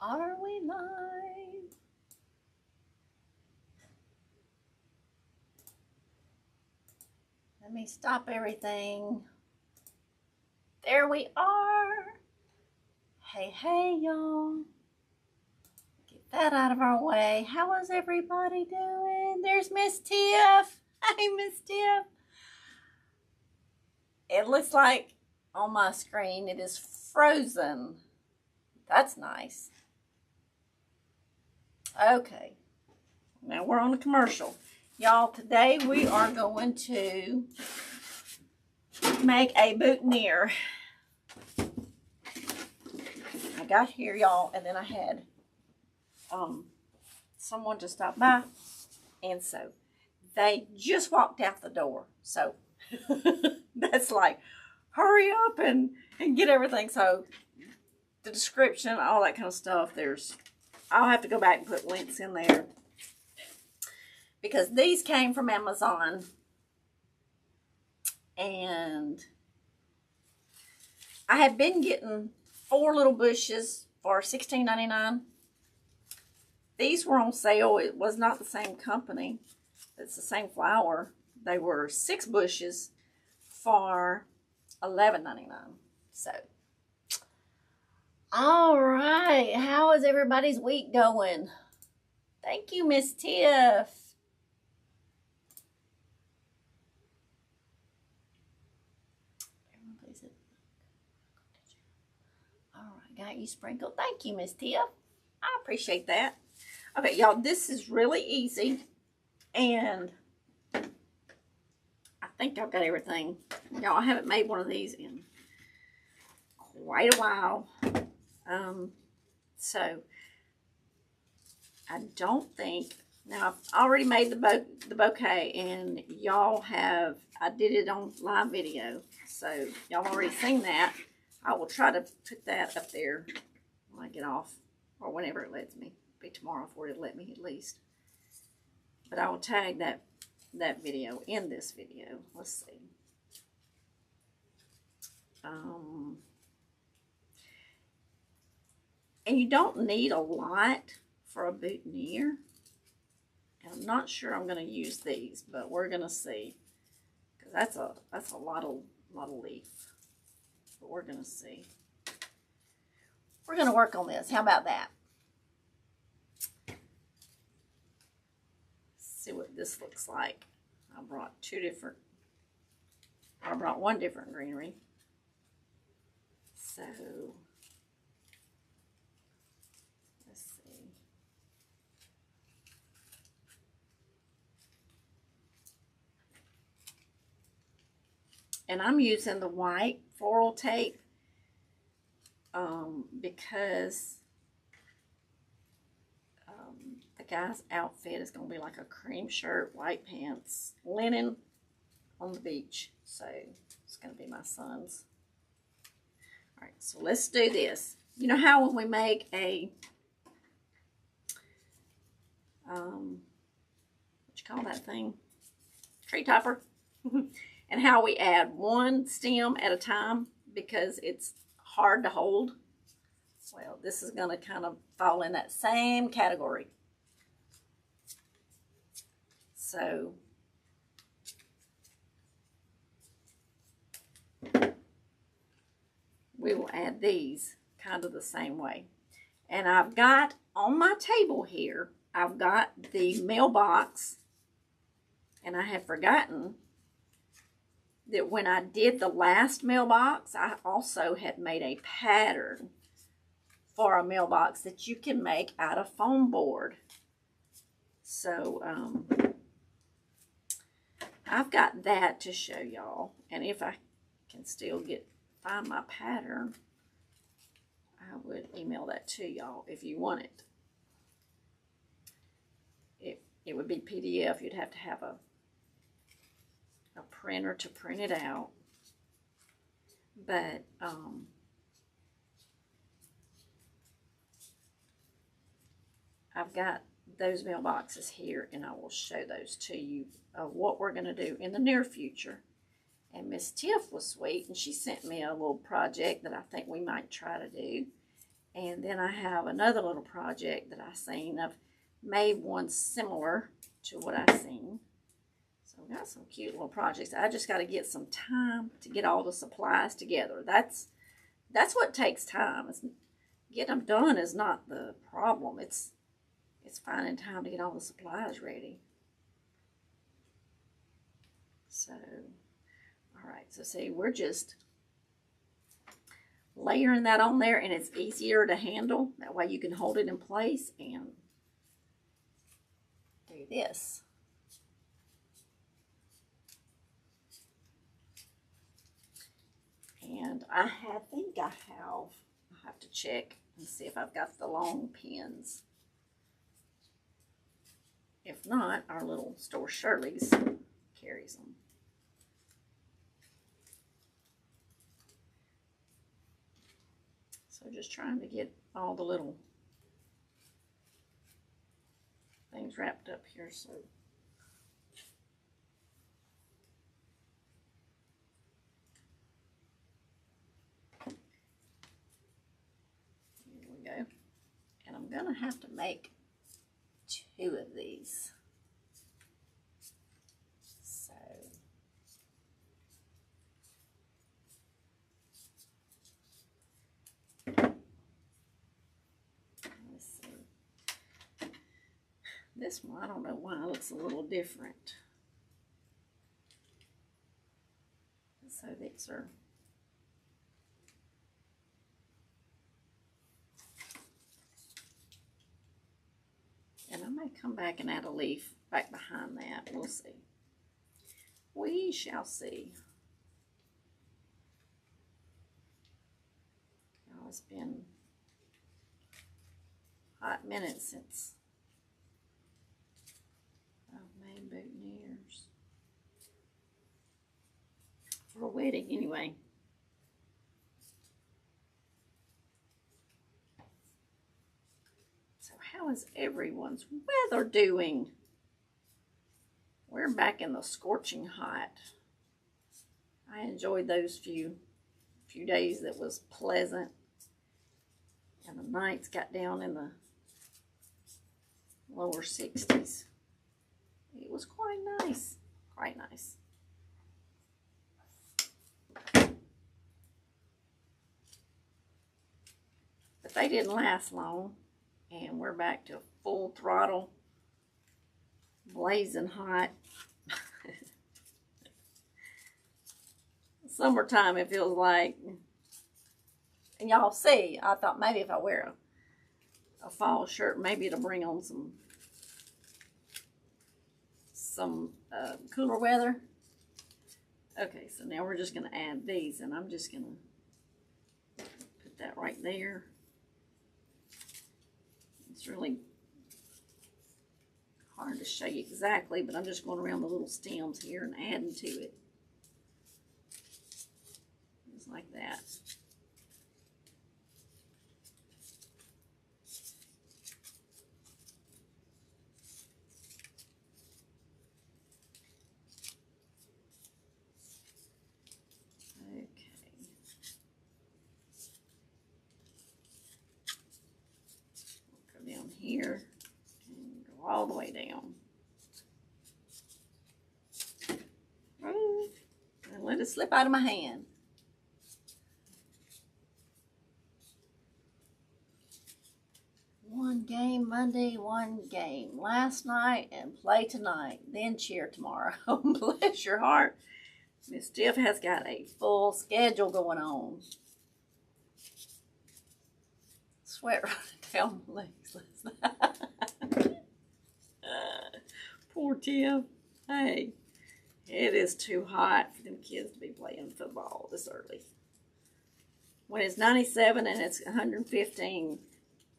Are we live? Let me stop everything. There we are. Hey, hey, y'all. Get that out of our way. How is everybody doing? There's Miss Tiff. Hey, Miss Tiff. It looks like on my screen it is frozen. That's nice. Okay. Now we're on a commercial. Y'all, today we are going to make a boutonniere. I got here, y'all, and then I had someone to stop by, and so they just walked out the door. So that's like, hurry up and get everything. So the description, all that kind of stuff, I'll have to go back and put links in there, because these came from Amazon, and I have been getting 4 little bushes for $16.99. These were on sale. It was not the same company. It's the same flower. They were 6 bushes for $11.99. So, all right. How is everybody's week going? Thank you, Miss Tiff. All right, got you sprinkled. Thank you, Miss Tiff. I appreciate that. Okay, y'all, this is really easy, and I think I've got everything. Y'all, I haven't made one of these in quite a while. So I don't think, now I've already made the bouquet, and y'all have, I did it on live video, so y'all already seen that. I will try to put that up there when I get off, or whenever it lets me. Be tomorrow before it let me, at least. But I will tag that video in this video. Let's see. And you don't need a lot for a boutonniere. And I'm not sure I'm going to use these, but we're going to see, because that's a lot of leaf. But we're going to see. We're going to work on this. How about that? See what this looks like. I brought one different greenery. So let's see. And I'm using the white floral tape because the guy's outfit is going to be like a cream shirt, white pants, linen on the beach. So it's going to be my son's. All right, so let's do this. You know how when we make a, what you call that thing? Tree topper. And how we add one stem at a time because it's hard to hold. Well, this is going to kind of fall in that same category. So we will add these kind of the same way. And I've got on my table here, I've got the mailbox, and I have forgotten that when I did the last mailbox, I also had made a pattern for a mailbox that you can make out of foam board. So I've got that to show y'all, and if I can still find my pattern, I would email that to y'all if you want it. It would be PDF. You'd have to have a printer to print it out, but I've got those mailboxes here, and I will show those to you of what we're going to do in the near future. And Miss Tiff was sweet, and she sent me a little project that I think we might try to do. And then I have another little project that I seen. I've made one similar to what I seen. So I've got some cute little projects. I just got to get some time to get all the supplies together. That's what takes time. Getting them done is not the problem. It's finding time to get all the supplies ready. So, all right. So see, we're just layering that on there, and it's easier to handle. That way you can hold it in place and do this. And I think I have to check and see if I've got the long pins. If not, our little store Shirley's carries them. So just trying to get all the little things wrapped up here. So here we go. And I'm gonna have to make 2 of these. So let's see. This one, I don't know why it looks a little different. So these are and I may come back and add a leaf back behind that. We'll see. We shall see. Oh, it's been a hot minute since I've made boutonnieres. For a wedding, anyway. So how is everyone's weather doing? We're back in the scorching hot. I enjoyed those few days that was pleasant. And the nights got down in the lower 60s. It was quite nice. Quite nice. But they didn't last long. And we're back to full throttle. Blazing hot. Summertime, it feels like. And y'all see, I thought maybe if I wear a fall shirt, maybe it'll bring on some cooler weather. Okay, so now we're just going to add these, and I'm just going to put that right there. It's really hard to show you exactly, but I'm just going around the little stems here and adding to it. Just like that. Okay. We'll go down here and go all the way down. And let it slip out of my hand. One game Monday, one game last night, and play tonight, then cheer tomorrow. Bless your heart. Miss Tiff has got a full schedule going on. Sweat running down my legs last night. Poor Tiff. Hey, it is too hot for them kids to be playing football this early. When it's 97 and it's 115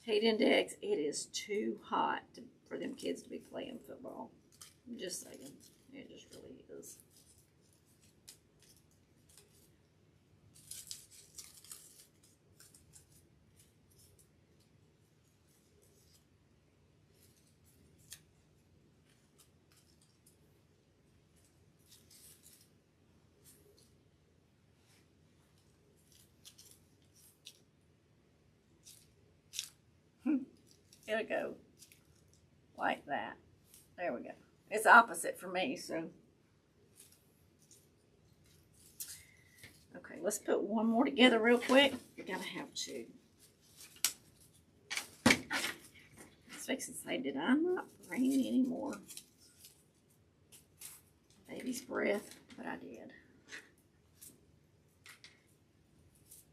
heat index, it is too hot for them kids to be playing football. I'm just saying. It just really is. It'll go like that. There we go. It's opposite for me, so. Okay, let's put one more together real quick. We gotta have two. I was fixing to say, did I not bring any more baby's breath? But I did.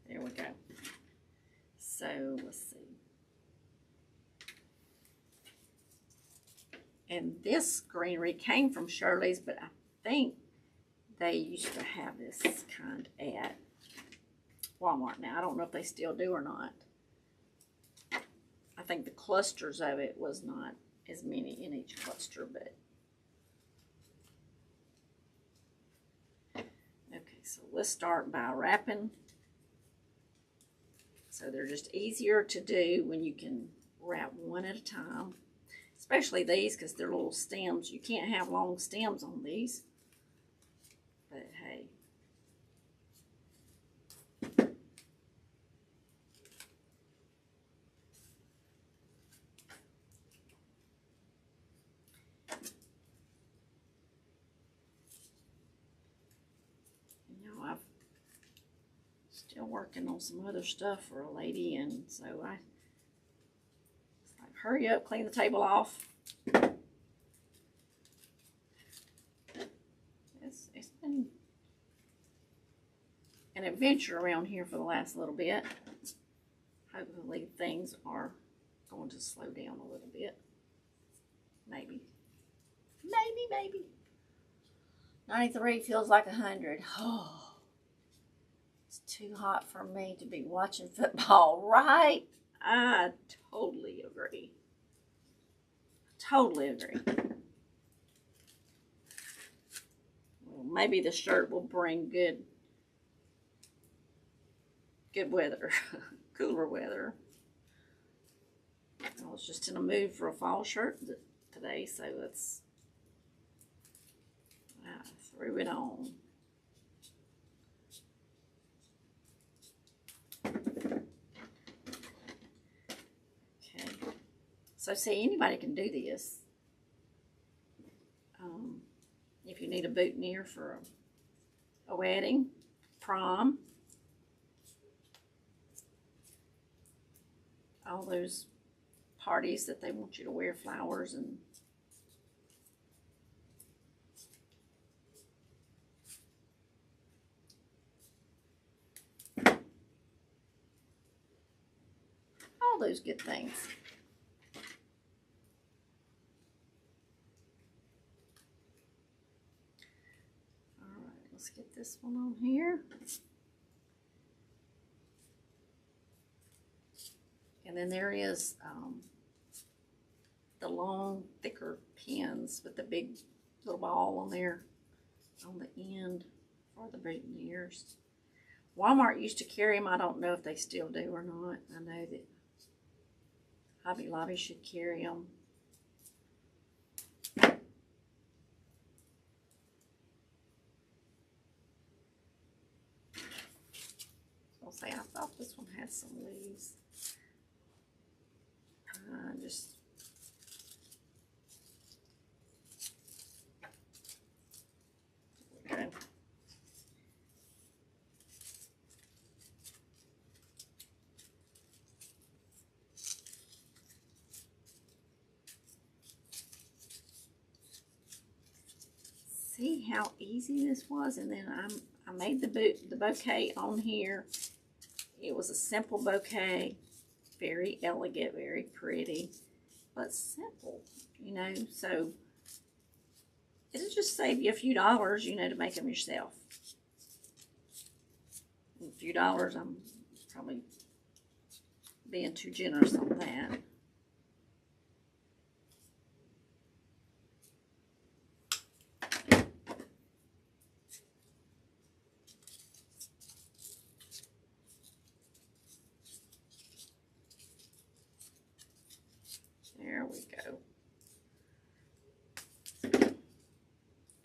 There we go. So let's see. And this greenery came from Shirley's, but I think they used to have this kind at Walmart. Now, I don't know if they still do or not. I think the clusters of it was not as many in each cluster, but. Okay, so let's start by wrapping. So they're just easier to do when you can wrap one at a time. Especially these, because they're little stems. You can't have long stems on these. But hey. You know, I'm still working on some other stuff for a lady, and so hurry up, clean the table off. It's been an adventure around here for the last little bit. Hopefully things are going to slow down a little bit. Maybe. Maybe. 93 feels like 100. Oh, it's too hot for me to be watching football, right? I totally agree. Totally agree. Well, maybe the shirt will bring good weather, cooler weather. I was just in a mood for a fall shirt today, so let's throw it on. So see, anybody can do this. If you need a boutonniere for a wedding, prom, all those parties that they want you to wear flowers and all those good things. Let's get this one on here. And then there is the long, thicker pins with the big little ball on there on the end for the boutonnieres. Walmart used to carry them. I don't know if they still do or not. I know that Hobby Lobby should carry them. I thought this one had some leaves. Just okay. See how easy this was, and then I made the bouquet on here. It was a simple bouquet, very elegant, very pretty, but simple, you know, so it'll just save you a few dollars, you know, to make them yourself. A few dollars, I'm probably being too generous on that. There we go.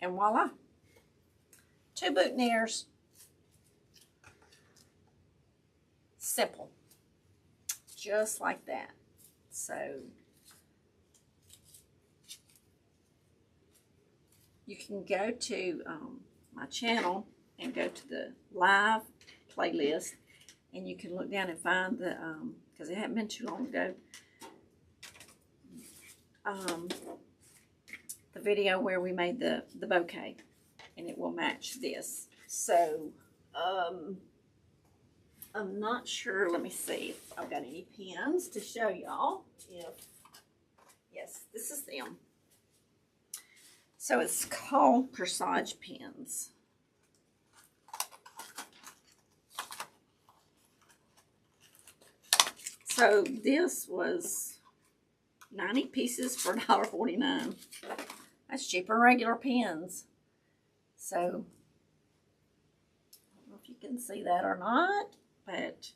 And voila. 2 boutonnieres. Simple. Just like that. So you can go to my channel and go to the live playlist, and you can look down and find the, because it hadn't been too long ago, the video where we made the bouquet, and it will match this. So I'm not sure. Let me see if I've got any pins to show y'all. Yes, this is them. So it's called corsage pins. So this was 90 pieces for $1.49. That's cheaper than regular pins. So I don't know if you can see that or not, but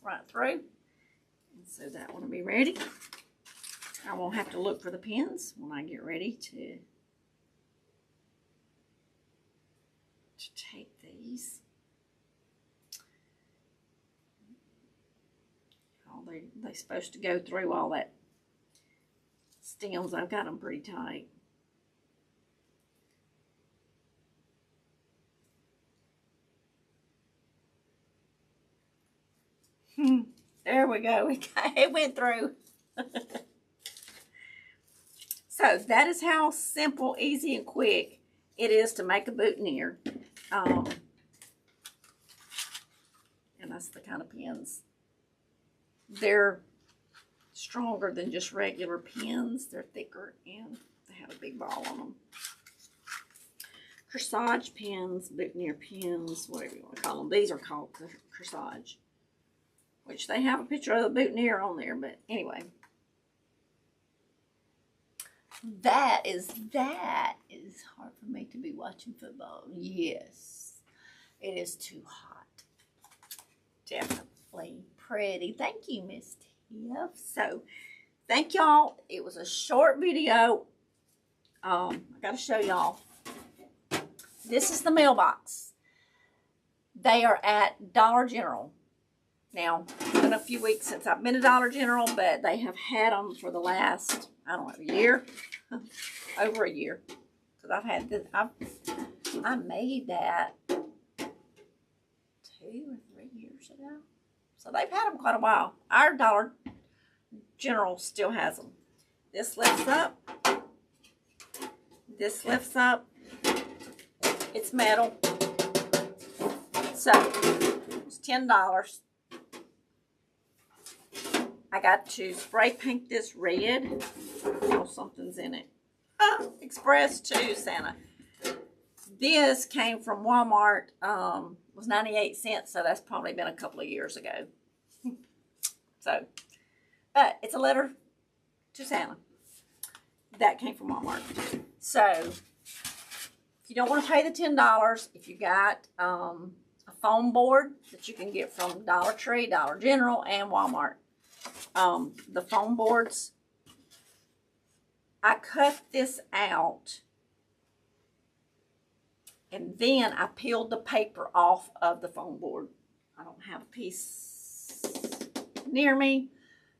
right through. And so that one will be ready. I won't have to look for the pins when I get ready to take these. Oh, they're supposed to go through all that stems. I've got them pretty tight. There we go. It went through. So that is how simple, easy, and quick it is to make a boutonniere. And that's the kind of pins. They're stronger than just regular pins. They're thicker and they have a big ball on them. Corsage pins, boutonniere pins, whatever you want to call them. These are called corsage, which they have a picture of the boutonniere on there. But anyway, that is hard for me to be watching football. Yes, it is too hot. Definitely pretty. Thank you, Miss Tiff. So thank y'all. It was a short video. I gotta show y'all. This is the mailbox. They are at Dollar General. Now, it's been a few weeks since I've been to Dollar General, but they have had them for the last, I don't know, a year? Over a year. Because I've had this, I made that 2 or 3 years ago. So they've had them quite a while. Our Dollar General still has them. This lifts up. This lifts up. It's metal. So, it's $10. I got to spray paint this red. Oh, something's in it. Express to Santa. This came from Walmart. Was 98 cents, so that's probably been a couple of years ago. So, but it's a letter to Santa. That came from Walmart. So, if you don't want to pay the $10, if you got a foam board that you can get from Dollar Tree, Dollar General, and Walmart. The foam boards, I cut this out and then I peeled the paper off of the foam board. I don't have a piece near me,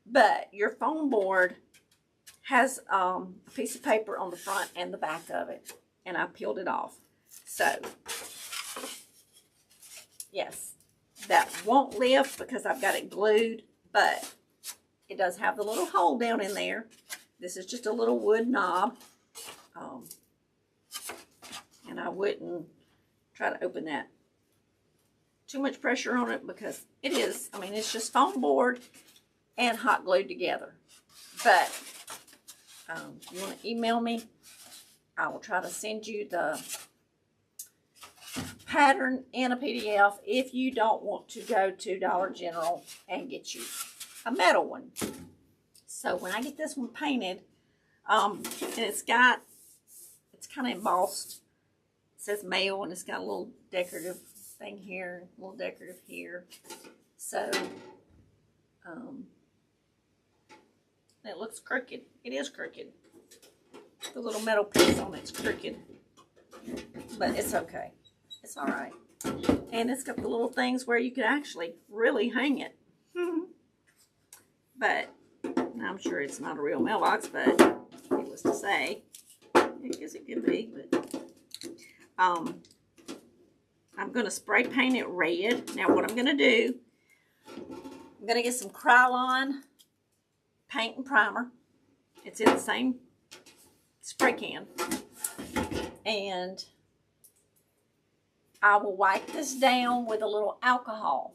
but your foam board has a piece of paper on the front and the back of it, and I peeled it off. So yes, that won't lift because I've got it glued, but it does have the little hole down in there. This is just a little wood knob. And I wouldn't try to open that. Too much pressure on it because it is, I mean, it's just foam board and hot glued together. But if you want to email me, I will try to send you the pattern in a PDF if you don't want to go to Dollar General and get you a metal one. So when I get this one painted, and it's kind of embossed. It says mail, and it's got a little decorative thing here, a little decorative here. So it looks crooked. It is crooked. The little metal piece on it's crooked, but it's okay. It's all right. And it's got the little things where you could actually really hang it. But I'm sure it's not a real mailbox, but needless to say, I guess it could be. But I'm going to spray paint it red. Now what I'm going to do, I'm going to get some Krylon paint and primer. It's in the same spray can. And I will wipe this down with a little alcohol.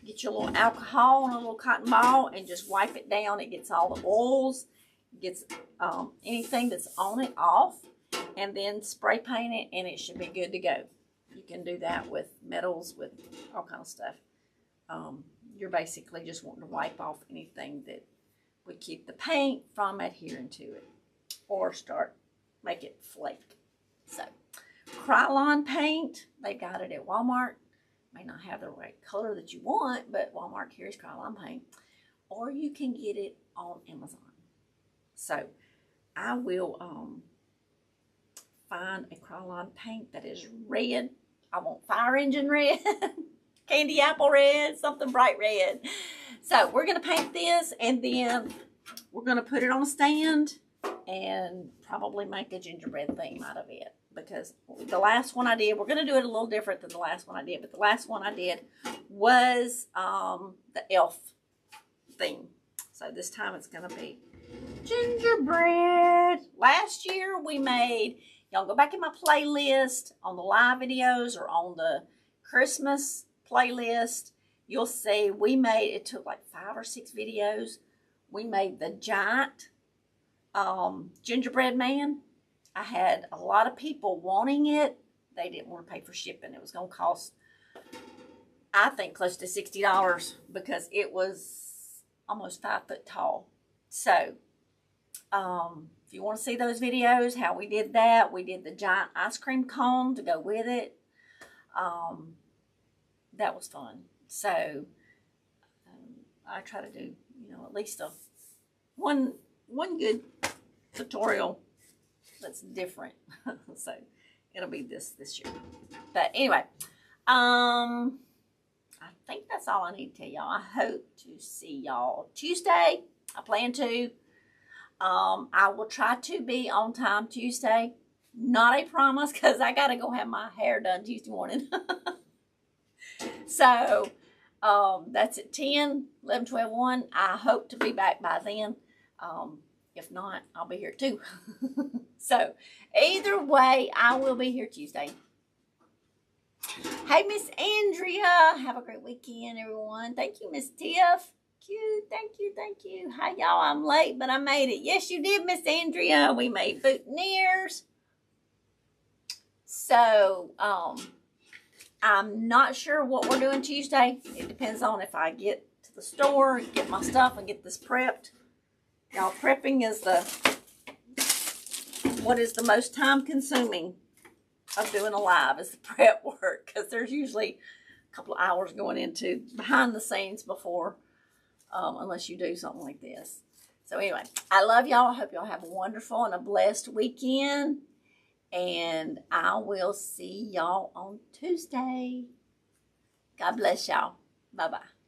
Get your little alcohol and a little cotton ball and just wipe it down. It gets all the oils, gets anything that's on it off, and then spray paint it, and it should be good to go. You can do that with metals, with all kind of stuff. You're basically just wanting to wipe off anything that would keep the paint from adhering to it or make it flake. So, Krylon paint, they got it at Walmart. May not have the right color that you want, but Walmart carries Krylon paint. Or you can get it on Amazon. So, I will find a Krylon paint that is red. I want fire engine red, candy apple red, something bright red. So, we're going to paint this, and then we're going to put it on a stand and probably make a gingerbread theme out of it. Because the last one I did, we're going to do it a little different than the last one I did. But the last one I did was the elf theme. So this time it's going to be gingerbread. Last year we made, y'all go back in my playlist on the live videos or on the Christmas playlist. You'll see we made, it took like 5 or 6 videos. We made the giant gingerbread man. I had a lot of people wanting it. They didn't want to pay for shipping. It was going to cost, I think, close to $60 because it was almost 5 foot tall. So, if you want to see those videos, how we did that, we did the giant ice cream cone to go with it. That was fun. So, I try to do, at least one good tutorial that's different. So it'll be this year. But anyway, I think that's all I need to tell y'all. I hope to see y'all Tuesday. I plan to. I will try to be on time Tuesday. Not a promise because I got to go have my hair done Tuesday morning. So that's at 10, 11, 12, 1. I hope to be back by then. If not, I'll be here too. So, either way, I will be here Tuesday. Hey, Miss Andrea. Have a great weekend, everyone. Thank you, Miss Tiff. Cute. Thank you, thank you. Hi, y'all. I'm late, but I made it. Yes, you did, Miss Andrea. We made boutonnieres. So, I'm not sure what we're doing Tuesday. It depends on if I get to the store, get my stuff, and get this prepped. Y'all, prepping is what is the most time consuming of doing a live is the prep work, because there's usually a couple of hours going into behind the scenes before, unless you do something like this. So anyway, I love y'all. I hope y'all have a wonderful and a blessed weekend, and I will see y'all on Tuesday. God bless y'all. Bye-bye.